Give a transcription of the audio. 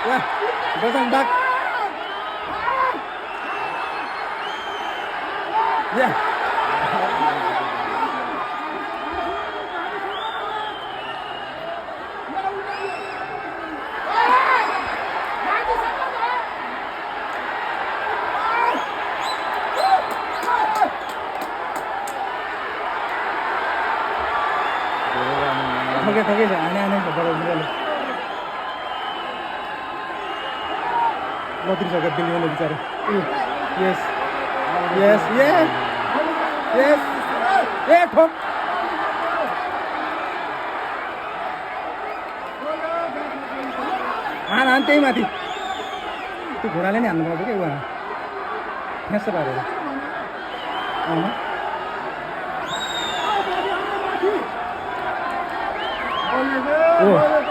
Wah, gosong bak. Ya. Oke, oke, aneh-aneh baru nilalu. Lo tidak agak dili lo bicara. Yes, yes, yes, yes, yeah, Tom. nanti mati. Itu घोडाले नि हान्नु पर्छ के उहाँ फ्यास पारेर ओ